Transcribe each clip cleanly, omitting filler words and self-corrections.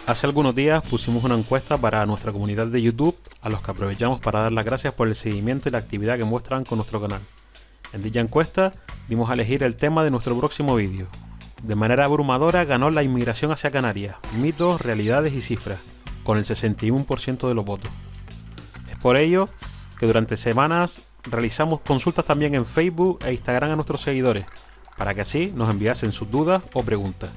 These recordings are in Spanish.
Hace algunos días pusimos una encuesta para nuestra comunidad de YouTube, a los que aprovechamos para dar las gracias por el seguimiento y la actividad que muestran con nuestro canal. En dicha encuesta dimos a elegir el tema de nuestro próximo vídeo. De manera abrumadora ganó la inmigración hacia Canarias, mitos, realidades y cifras, con el 61% de los votos. Es por ello que durante semanas realizamos consultas también en Facebook e Instagram a nuestros seguidores, para que así nos enviasen sus dudas o preguntas.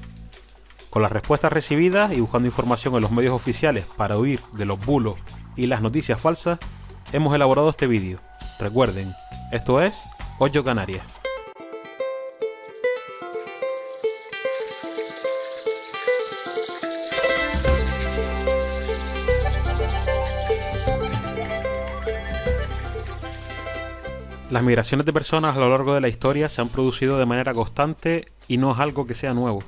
Con las respuestas recibidas y buscando información en los medios oficiales para huir de los bulos y las noticias falsas, hemos elaborado este vídeo. Recuerden, esto es Ocho Canarias. Las migraciones de personas a lo largo de la historia se han producido de manera constante y no es algo que sea nuevo.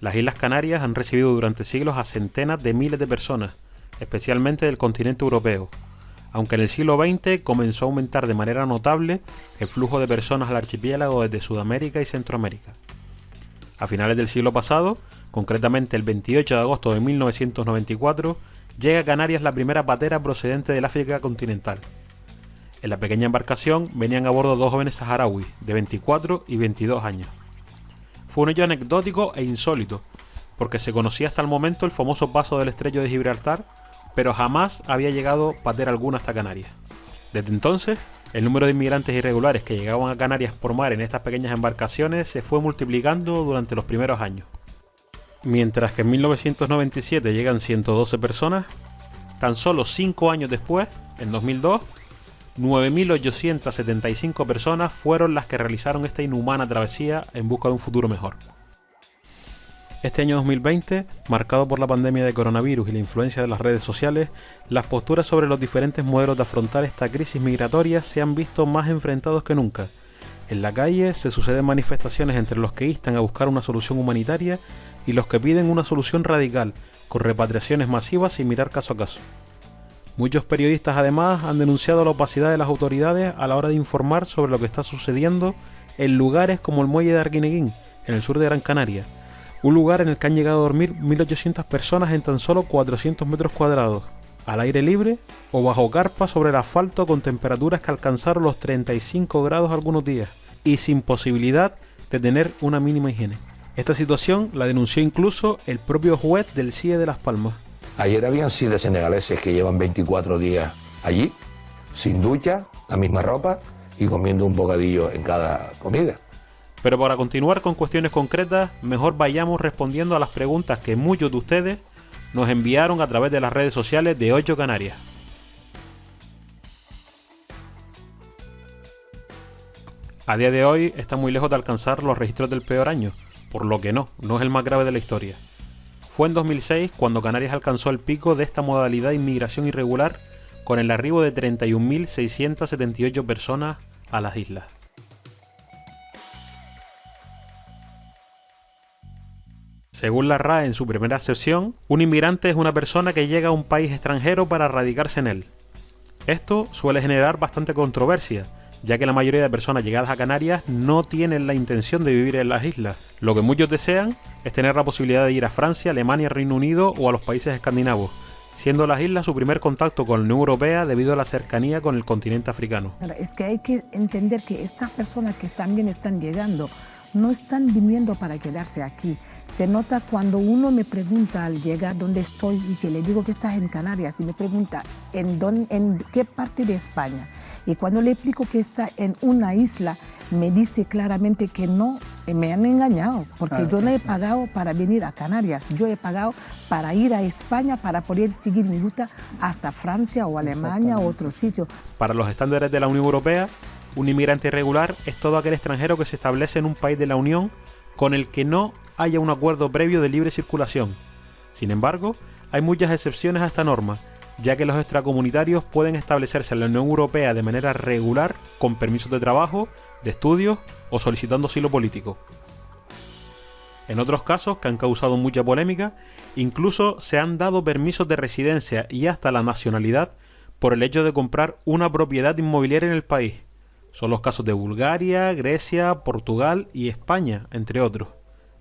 Las Islas Canarias han recibido durante siglos a centenas de miles de personas, especialmente del continente europeo, aunque en el siglo XX comenzó a aumentar de manera notable el flujo de personas al archipiélago desde Sudamérica y Centroamérica. A finales del siglo pasado, concretamente el 28 de agosto de 1994, llega a Canarias la primera patera procedente del África continental. En la pequeña embarcación venían a bordo dos jóvenes saharauis de 24 y 22 años. Fue un hecho anecdótico e insólito, porque se conocía hasta el momento el famoso paso del estrecho de Gibraltar, pero jamás había llegado patera alguna hasta Canarias. Desde entonces, el número de inmigrantes irregulares que llegaban a Canarias por mar en estas pequeñas embarcaciones se fue multiplicando durante los primeros años. Mientras que en 1997 llegan 112 personas, tan solo 5 años después, en 2002, 9.875 personas fueron las que realizaron esta inhumana travesía en busca de un futuro mejor. Este año 2020, marcado por la pandemia de coronavirus y la influencia de las redes sociales, las posturas sobre los diferentes modelos de afrontar esta crisis migratoria se han visto más enfrentados que nunca. En la calle se suceden manifestaciones entre los que instan a buscar una solución humanitaria y los que piden una solución radical, con repatriaciones masivas sin mirar caso a caso. Muchos periodistas además han denunciado la opacidad de las autoridades a la hora de informar sobre lo que está sucediendo en lugares como el muelle de Arguineguín, en el sur de Gran Canaria, un lugar en el que han llegado a dormir 1.800 personas en tan solo 400 metros cuadrados, al aire libre o bajo carpa sobre el asfalto con temperaturas que alcanzaron los 35 grados algunos días y sin posibilidad de tener una mínima higiene. Esta situación la denunció incluso el propio juez del CIE de Las Palmas. Ayer habían 7 senegaleses que llevan 24 días allí, sin ducha, la misma ropa y comiendo un bocadillo en cada comida. Pero para continuar con cuestiones concretas, mejor vayamos respondiendo a las preguntas que muchos de ustedes nos enviaron a través de las redes sociales de Ocho Canarias. A día de hoy está muy lejos de alcanzar los registros del peor año, por lo que no es el más grave de la historia. Fue en 2006 cuando Canarias alcanzó el pico de esta modalidad de inmigración irregular con el arribo de 31.678 personas a las islas. Según la RAE en su primera sección, un inmigrante es una persona que llega a un país extranjero para radicarse en él. Esto suele generar bastante controversia, ya que la mayoría de personas llegadas a Canarias no tienen la intención de vivir en las islas. Lo que muchos desean es tener la posibilidad de ir a Francia, Alemania, Reino Unido o a los países escandinavos, siendo las islas su primer contacto con la Unión Europea debido a la cercanía con el continente africano. Es que hay que entender que estas personas que también están llegando no están viniendo para quedarse aquí. Se nota cuando uno me pregunta al llegar dónde estoy y que le digo que estás en Canarias y me pregunta en qué parte de España. Y cuando le explico que está en una isla, me dice claramente que no, me han engañado, porque yo no he pagado para venir a Canarias, yo he pagado para ir a España para poder seguir mi ruta hasta Francia o Alemania o otro sitio. Para los estándares de la Unión Europea, un inmigrante irregular es todo aquel extranjero que se establece en un país de la Unión con el que no haya un acuerdo previo de libre circulación. Sin embargo, hay muchas excepciones a esta norma, ya que los extracomunitarios pueden establecerse en la Unión Europea de manera regular con permisos de trabajo, de estudios o solicitando asilo político. En otros casos, que han causado mucha polémica, incluso se han dado permisos de residencia y hasta la nacionalidad por el hecho de comprar una propiedad inmobiliaria en el país. Son los casos de Bulgaria, Grecia, Portugal y España, entre otros.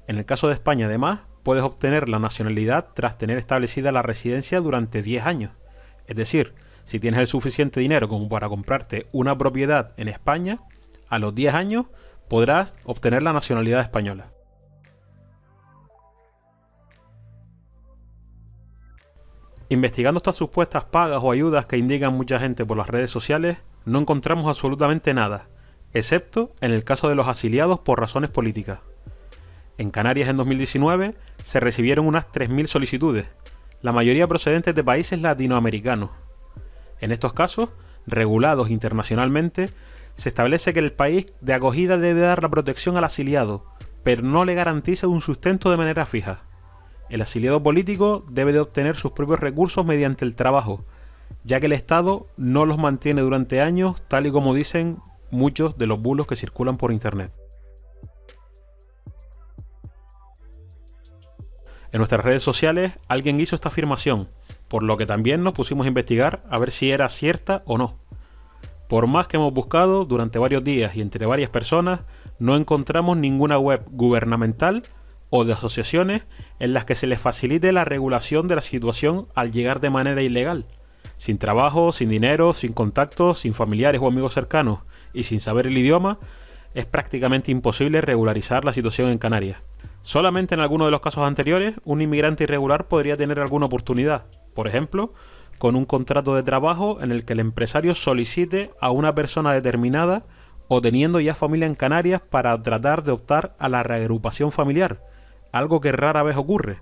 En el caso de España, además, puedes obtener la nacionalidad tras tener establecida la residencia durante 10 años. Es decir, si tienes el suficiente dinero como para comprarte una propiedad en España, a los 10 años podrás obtener la nacionalidad española. Investigando estas supuestas pagas o ayudas que indican mucha gente por las redes sociales, no encontramos absolutamente nada, excepto en el caso de los asiliados por razones políticas. En Canarias en 2019 se recibieron unas 3.000 solicitudes, la mayoría procedentes de países latinoamericanos. En estos casos, regulados internacionalmente, se establece que el país de acogida debe dar la protección al asiliado, pero no le garantiza un sustento de manera fija. El asiliado político debe de obtener sus propios recursos mediante el trabajo, ya que el Estado no los mantiene durante años, tal y como dicen muchos de los bulos que circulan por internet. En nuestras redes sociales alguien hizo esta afirmación, por lo que también nos pusimos a investigar a ver si era cierta o no. Por más que hemos buscado durante varios días y entre varias personas, no encontramos ninguna web gubernamental o de asociaciones en las que se les facilite la regulación de la situación al llegar de manera ilegal, sin trabajo, sin dinero, sin contactos, sin familiares o amigos cercanos y sin saber el idioma. Es prácticamente imposible regularizar la situación en Canarias. Solamente en algunos de los casos anteriores, un inmigrante irregular podría tener alguna oportunidad, por ejemplo, con un contrato de trabajo en el que el empresario solicite a una persona determinada o teniendo ya familia en Canarias para tratar de optar a la reagrupación familiar, algo que rara vez ocurre,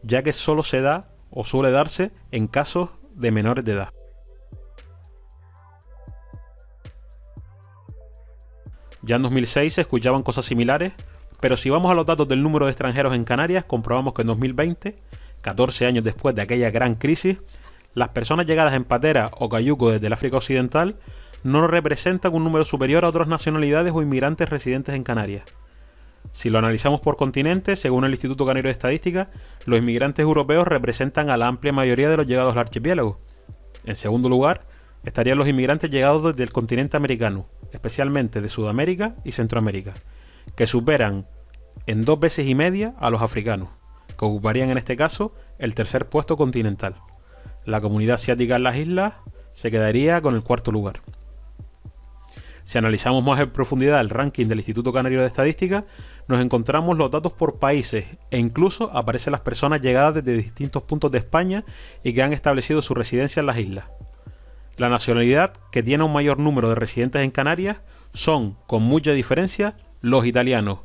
ya que solo se da o suele darse en casos de menores de edad. Ya en 2006 se escuchaban cosas similares, pero si vamos a los datos del número de extranjeros en Canarias, comprobamos que en 2020, 14 años después de aquella gran crisis, las personas llegadas en patera o cayuco desde el África Occidental no representan un número superior a otras nacionalidades o inmigrantes residentes en Canarias. Si lo analizamos por continente, según el Instituto Canario de Estadística, los inmigrantes europeos representan a la amplia mayoría de los llegados al archipiélago. En segundo lugar, estarían los inmigrantes llegados desde el continente americano, especialmente de Sudamérica y Centroamérica, que superan en 2 veces y media a los africanos, que ocuparían en este caso el tercer puesto continental. La comunidad asiática en las islas se quedaría con el cuarto lugar. Si analizamos más en profundidad el ranking del Instituto Canario de Estadística, nos encontramos los datos por países e incluso aparecen las personas llegadas desde distintos puntos de España y que han establecido su residencia en las islas. La nacionalidad que tiene un mayor número de residentes en Canarias son, con mucha diferencia, los italianos,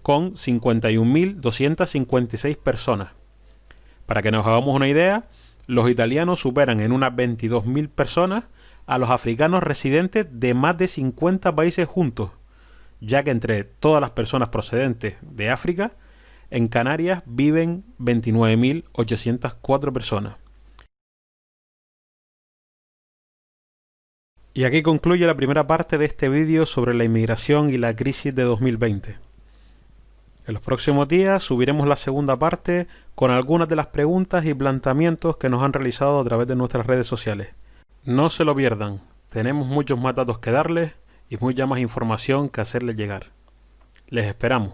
con 51.256 personas. Para que nos hagamos una idea, los italianos superan en unas 22.000 personas a los africanos residentes de más de 50 países juntos, ya que entre todas las personas procedentes de África, en Canarias viven 29.804 personas. Y aquí concluye la primera parte de este vídeo sobre la inmigración y la crisis de 2020. En los próximos días subiremos la segunda parte con algunas de las preguntas y planteamientos que nos han realizado a través de nuestras redes sociales. No se lo pierdan, tenemos muchos más datos que darles y mucha más información que hacerles llegar. Les esperamos.